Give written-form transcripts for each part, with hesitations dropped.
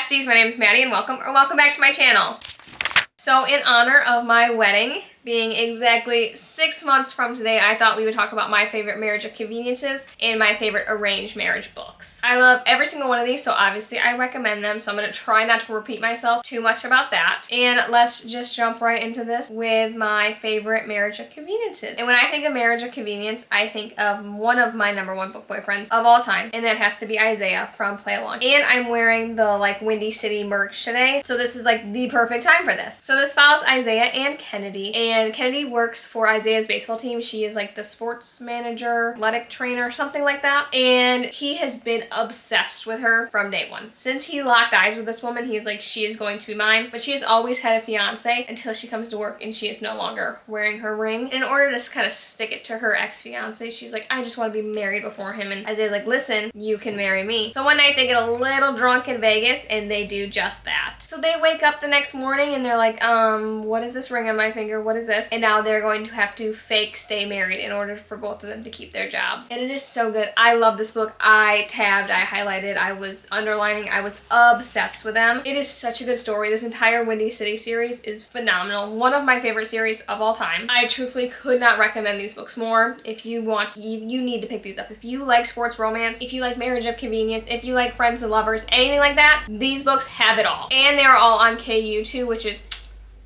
besties, my name is Maddie and welcome back to my channel. So in honor of my wedding being exactly 6 months from today, I thought we would talk about my favorite marriage of conveniences and my favorite arranged marriage books. I love every single one of these, so obviously I recommend them, so I'm going to try not to repeat myself too much about that. And let's just jump right into this with my favorite marriage of conveniences. And when I think of marriage of convenience, I think of one of my #1 book boyfriends of all time, and that has to be Isaiah from Play Along. And I'm wearing the Windy City merch today, so this is the perfect time for this. So this follows Isaiah and Kennedy, and Kennedy works for Isaiah's baseball team. She is the sports manager, athletic trainer, something like that. And he has been obsessed with her from day one. Since he locked eyes with this woman, he's like, she is going to be mine. But she has always had a fiance until she comes to work and she is no longer wearing her ring. And in order to kind of stick it to her ex-fiance, she's like, I just want to be married before him. And Isaiah's like, listen, you can marry me. So one night they get a little drunk in Vegas and they do just that. So they wake up the next morning and they're like, what is this ring on my finger? What is this? And now they're going to have to fake stay married in order for both of them to keep their jobs. And it is so good. I love this book. I tabbed, I highlighted, I was underlining, I was obsessed with them. It is such a good story. This entire Windy City series is phenomenal. One of my favorite series of all time. I truthfully could not recommend these books more. If you want, you need to pick these up. If you like sports romance, if you like marriage of convenience, if you like friends and lovers, anything like that, these books have it all. And they're all on KU too, which is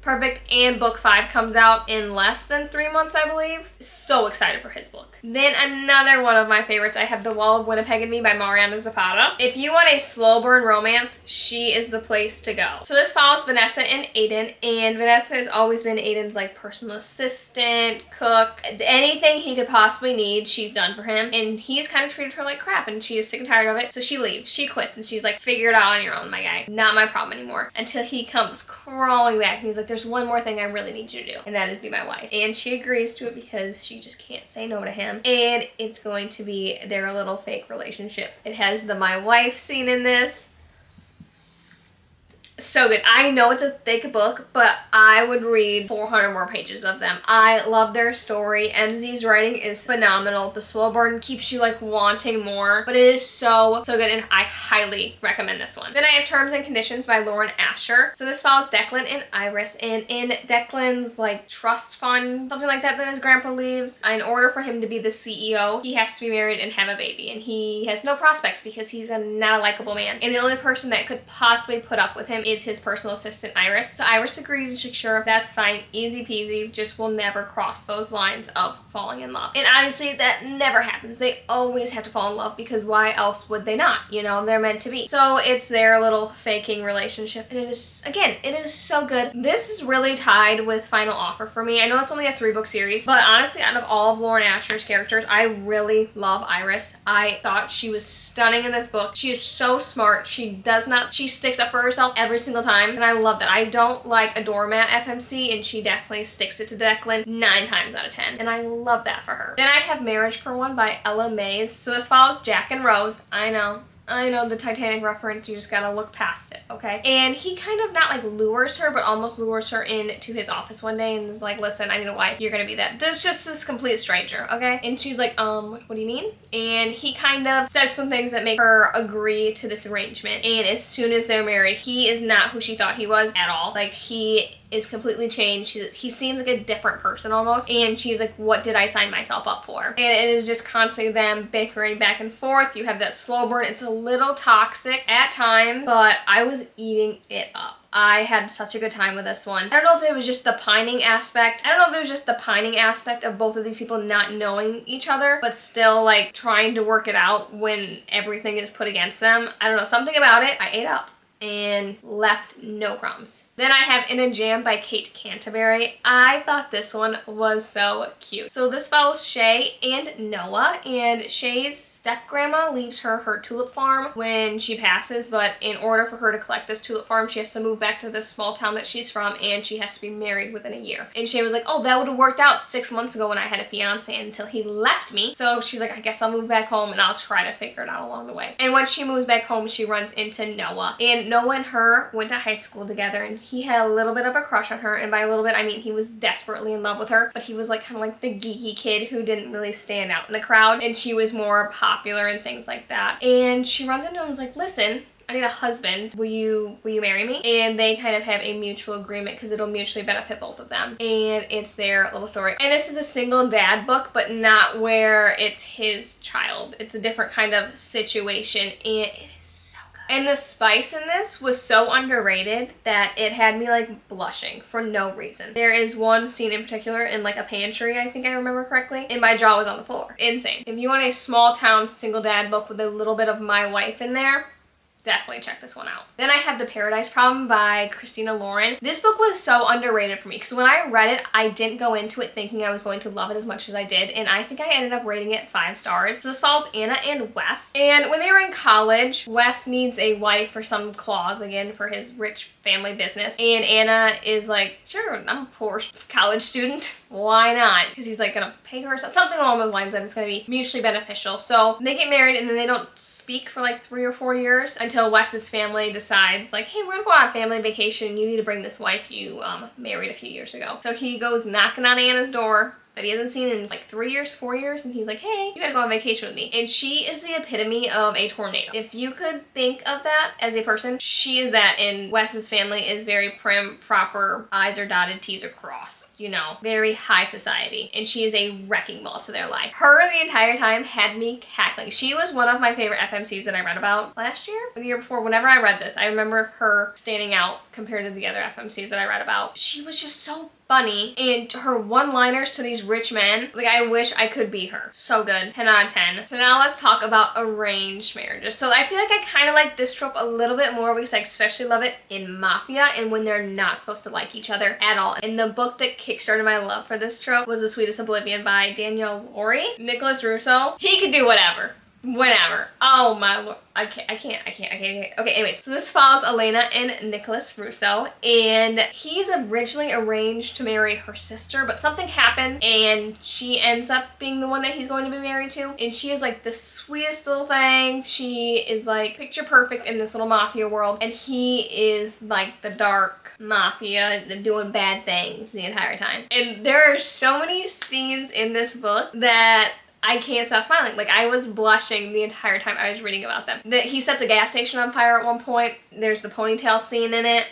perfect. And book 5 comes out in less than 3 months, I believe. So excited for his book. Then another one of my favorites, I have The Wall of Winnipeg and Me by Mariana Zapata. If you want a slow burn romance, she is the place to go. So this follows Vanessa and Aiden, and Vanessa has always been Aiden's personal assistant, cook, anything he could possibly need, she's done for him. And he's kind of treated her like crap, and she is sick and tired of it. So she leaves, she quits, and she's like, figure it out on your own, my guy. Not my problem anymore. Until he comes crawling back, and he's like, there's one more thing I really need you to do, and that is be my wife. And she agrees to it because she just can't say no to him. And it's going to be their little fake relationship. It has the my wife scene in this. So good. I know it's a thick book, but I would read 400 more pages of them. I love their story. MZ's writing is phenomenal. The slow burn keeps you wanting more, but it is so good, and I highly recommend this one. Then I have Terms and Conditions by Lauren Asher. So this follows Declan and Iris, and in Declan's trust fund, something like that his grandpa leaves, in order for him to be the CEO, he has to be married and have a baby, and he has no prospects because he's not a likable man. And the only person that could possibly put up with him is his personal assistant Iris. So Iris agrees and she's sure that's fine, easy peasy, just will never cross those lines of falling in love. And obviously that never happens. They always have to fall in love because why else would they not? They're meant to be. So it's their little faking relationship, and it is, again, it is so good. This is really tied with Final Offer for me. I know it's only a 3-book series, but honestly, out of all of Lauren Asher's characters, I really love Iris. I thought she was stunning in this book. She is so smart. She sticks up for herself every single time, and I love that. I don't like a doormat FMC, and she definitely sticks it to Declan 9 times out of 10, and I love that for her. Then I have Marriage for One by Ella Mays. So this follows Jack and Rose. I know the Titanic reference, you just gotta look past it, okay? And he kind of not lures her, but almost lures her into his office one day and is like, listen, I need a wife, you're gonna be that. There's just this complete stranger, okay? And she's like, what do you mean? And he kind of says some things that make her agree to this arrangement. And as soon as they're married, he is not who she thought he was at all. He is completely changed. He seems like a different person almost. And she's like, what did I sign myself up for? And it is just constantly them bickering back and forth. You have that slow burn. It's a little toxic at times, but I was eating it up. I had such a good time with this one. I don't know if it was just the pining aspect. Of both of these people not knowing each other, but still trying to work it out when everything is put against them. I don't know, something about it I ate up and left no crumbs. Then I have In a Jam by Kate Canterbury. I thought this one was so cute. So this follows Shay and Noah, and Shay's step-grandma leaves her tulip farm when she passes, but in order for her to collect this tulip farm, she has to move back to this small town that she's from, and she has to be married within a year. And Shay was like, oh, that would have worked out 6 months ago when I had a fiance until he left me. So she's like, I guess I'll move back home and I'll try to figure it out along the way. And when she moves back home, she runs into Noah. And Noah and her went to high school together, and he had a little bit of a crush on her. And by a little bit, I mean he was desperately in love with her, but he was kind of the geeky kid who didn't really stand out in the crowd, and she was more popular and things like that. And she runs into him and is like, listen, I need a husband. Will you marry me? And they kind of have a mutual agreement because it'll mutually benefit both of them. And it's their little story. And this is a single dad book, but not where it's his child. It's a different kind of situation, and it is so good. And the spice in this was so underrated that it had me like blushing for no reason. There is one scene in particular in like a pantry, I think I remember correctly, and my jaw was on the floor. Insane. If you want a small town single dad book with a little bit of my wife in there, definitely check this one out. Then I have The Paradise Problem by Christina Lauren. This book was so underrated for me because when I read it, I didn't go into it thinking I was going to love it as much as I did, and I think I ended up rating it 5 stars. So this follows Anna and Wes. And when they were in college, Wes needs a wife for some clause, again, for his rich family business. And Anna is like, sure, I'm a poor college student. Why not? Because he's like gonna pay her something along those lines, that it's gonna be mutually beneficial. So they get married, and then they don't speak for like 3 or 4 years until Wes's family decides like, hey, we're gonna go on a family vacation. You need to bring this wife you married a few years ago. So he goes knocking on Anna's door that he hasn't seen in like 3 years, 4 years, and he's like, hey, you gotta go on vacation with me. And she is the epitome of a tornado. If you could think of that as a person, she is that, and Wes's family is very prim, proper, I's are dotted, T's are crossed. You know, very high society, and she is a wrecking ball to their life. Her the entire time had me cackling. She was one of my favorite FMCs that I read about last year or the year before. Whenever I read this, I remember her standing out compared to the other FMCs that I read about. She was just so funny, and her one-liners to these rich men, like, I wish I could be her. So good. 10 out of 10. So now let's talk about arranged marriages. So I feel like I kind of like this trope a little bit more because I especially love it in Mafia and when they're not supposed to like each other at all. And the book that kickstarted my love for this trope was The Sweetest Oblivion by Danielle Laurie. Nicholas Russo, he could do whatever. Whenever. Oh my lord. I can't. Okay, anyways. So this follows Elena and Nicholas Russo, and he's originally arranged to marry her sister, but something happens and she ends up being the one that he's going to be married to. And she is like the sweetest little thing. She is like picture perfect in this little mafia world, and he is like the dark mafia doing bad things the entire time. And there are so many scenes in this book that I can't stop smiling. Like, I was blushing the entire time I was reading about them. He sets a gas station on fire at one point. There's the ponytail scene in it.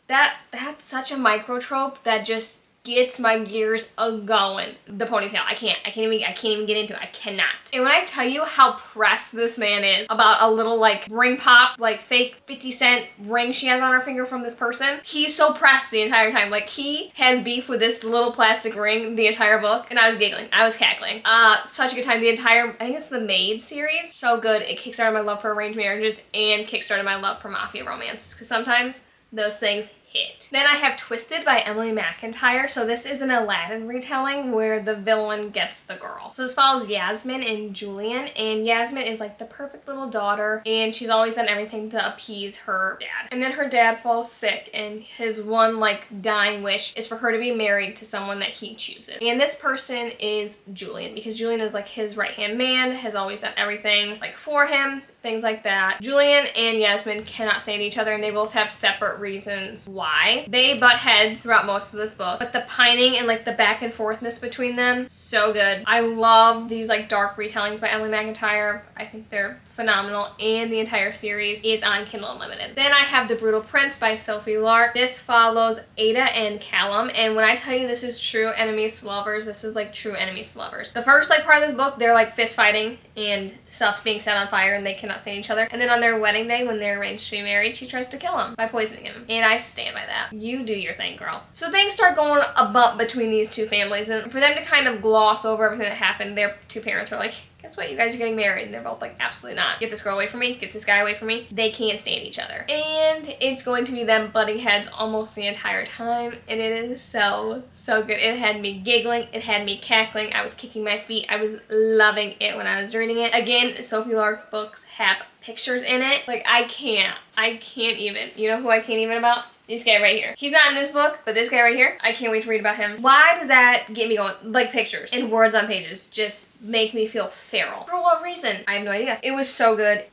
That's such a micro trope that just gets my gears a-going. The ponytail. I can't even get into it. I cannot. And when I tell you how pressed this man is about a little like ring pop, like fake 50-cent ring she has on her finger from this person, he's so pressed the entire time. Like, he has beef with this little plastic ring the entire book, and I was giggling. I was cackling. Such a good time. The entire, I think it's the Maid series. So good. It kickstarted my love for arranged marriages and kickstarted my love for mafia romances, because sometimes those things hit. Then I have Twisted by Emily McIntyre. So this is an Aladdin retelling where the villain gets the girl. So this follows Yasmin and Julian, and Yasmin is like the perfect little daughter, and she's always done everything to appease her dad. And then her dad falls sick, and his one like dying wish is for her to be married to someone that he chooses. And this person is Julian, because Julian is like his right-hand man, has always done everything like for him, things like that. Julian and Yasmin cannot stand each other, and they both have separate reasons why. They butt heads throughout most of this book, but the pining and like the back and forthness between them, so good. I love these like dark retellings by Emily McIntyre. I think they're phenomenal, and the entire series is on Kindle Unlimited. Then I have The Brutal Prince by Sophie Lark. This follows Ada and Callum, and when I tell you this is true enemies to lovers, this is like true enemies to lovers. The first like part of this book, they're like fist fighting and stuff's being set on fire and they cannot stand each other. And then on their wedding day, when they're arranged to be married, she tries to kill him by poisoning him. And I stand by that. You do your thing, girl. So things start going a bump between these two families, and for them to kind of gloss over everything that happened, their two parents are like, guess what, you guys are getting married. And they're both like, absolutely not. Get this girl away from me. Get this guy away from me. They can't stand each other. And it's going to be them butting heads almost the entire time. And it is so good. It had me giggling. It had me cackling. I was kicking my feet. I was loving it when I was reading it. Again, Sophie Lark books have pictures in it. Like, I can't even. You know who I can't even about? This guy right here. He's not in this book, but this guy right here, I can't wait to read about him. Why does that get me going? Like, pictures and words on pages just make me feel feral. For what reason? I have no idea. It was so good.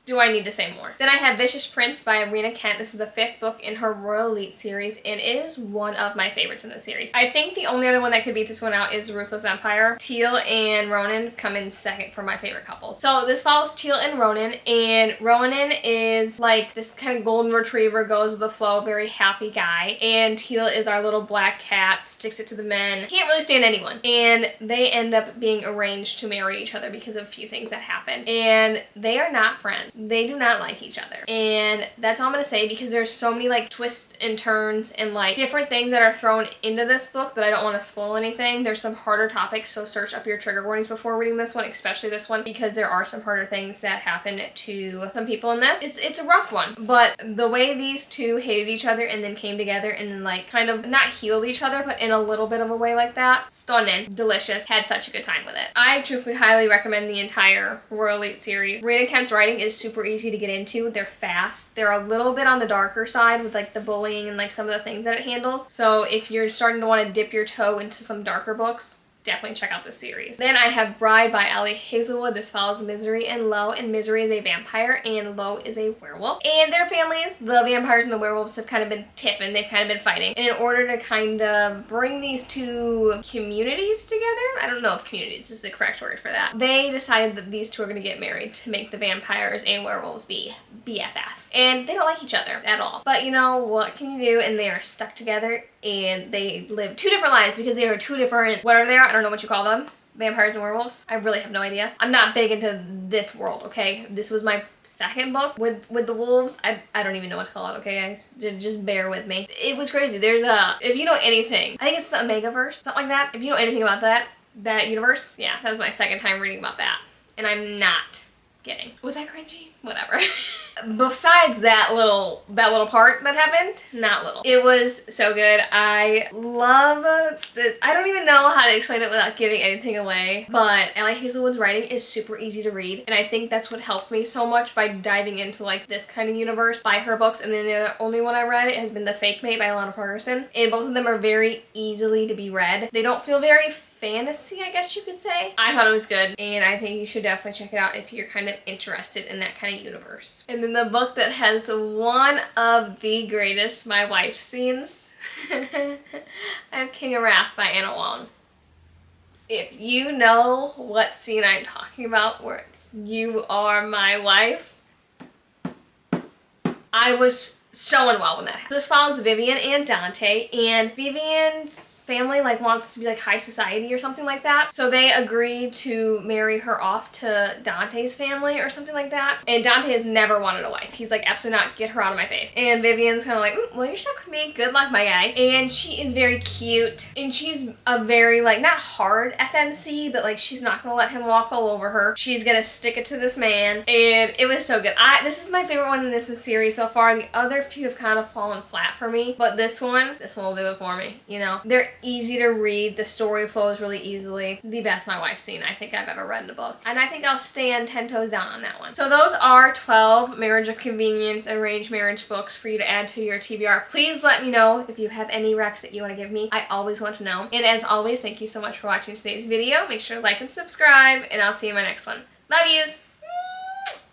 Do I need to say more? Then I have Vicious Prince by Irina Kent. This is the 5th book in her Royal Elite series, and it is one of my favorites in the series. I think the only other one that could beat this one out is Ruthless Empire. Teal and Ronan come in second for my favorite couple. So this follows Teal and Ronan is like this kind of golden retriever, goes with the flow, very happy guy. And Teal is our little black cat, sticks it to the men, can't really stand anyone. And they end up being arranged to marry each other because of a few things that happen. And they are not friends. They do not like each other. And that's all I'm gonna say, because there's so many like twists and turns and like different things that are thrown into this book that I don't want to spoil anything. There's some harder topics, so search up your trigger warnings before reading this one, especially this one, because there are some harder things that happen to some people in this. It's a rough one, but the way these two hated each other and then came together and then like kind of not healed each other, but in a little bit of a way like that, stunning, delicious, had such a good time with it. I truthfully highly recommend the entire Royal Elite series. Irina Kent's writing is super easy to get into. They're fast. They're a little bit on the darker side with like the bullying and like some of the things that it handles. So if you're starting to want to dip your toe into some darker books, definitely check out this series. Then I have Bride by Ali Hazelwood. This follows Misery and Lo, and Misery is a vampire and Lo is a werewolf. And their families, the vampires and the werewolves, have kind of been tiffing. They've kind of been fighting. And in order to kind of bring these two communities together, I don't know if communities is the correct word for that, they decided that these two are going to get married to make the vampires and werewolves be BFFs. And they don't like each other at all. But you know, what can you do? And they are stuck together, and they live two different lives because they are two different, whatever they are, I don't know what you call them. Vampires and werewolves? I really have no idea. I'm not big into this world, okay? This was my second book with the wolves. I don't even know what to call it, okay guys? Just bear with me. It was crazy. There's if you know anything, I think it's the Omegaverse, something like that. If you know anything about that universe, yeah, that was my second time reading about that. And I'm not kidding. Was that cringy? Whatever. Besides that little part that happened, not little. It was so good. I love I don't even know how to explain it without giving anything away, but Ali Hazelwood's writing is super easy to read, and I think that's what helped me so much by diving into like this kind of universe by her books. And then the only one I read has been The Fake Mate by Alana Ferguson, and both of them are very easily to be read. They don't feel very fantasy, I guess you could say. I thought it was good, and I think you should definitely check it out if you're kind of interested in that kind of universe. And then the book that has one of the greatest my wife scenes, I have King of Wrath by Anna Wong. If you know what scene I'm talking about where it's "you are my wife," I was so unwell when that happened. This follows Vivian and Dante, and Vivian's family like wants to be like high society or something like that, so they agree to marry her off to Dante's family or something like that. And Dante has never wanted a wife. He's like, absolutely not, get her out of my face. And Vivian's kind of like, well, you're stuck with me, good luck, my guy. And she is very cute, and she's a very like, not hard FMC, but like she's not gonna let him walk all over her. She's gonna stick it to this man, and it was so good. This is my favorite one in this series so far. The other few have kind of fallen flat for me, but this one will do it for me, you know. They're easy to read, the story flows really easily. The best my wife's seen I think I've ever read in a book, and I think I'll stand 10 toes down on that one. So those are 12 marriage of convenience arranged marriage books for you to add to your TBR. Please let me know if you have any recs that you want to give me. I always want to know. And as always, thank you so much for watching today's video. Make sure to like and subscribe, and I'll see you in my next one. Love yous!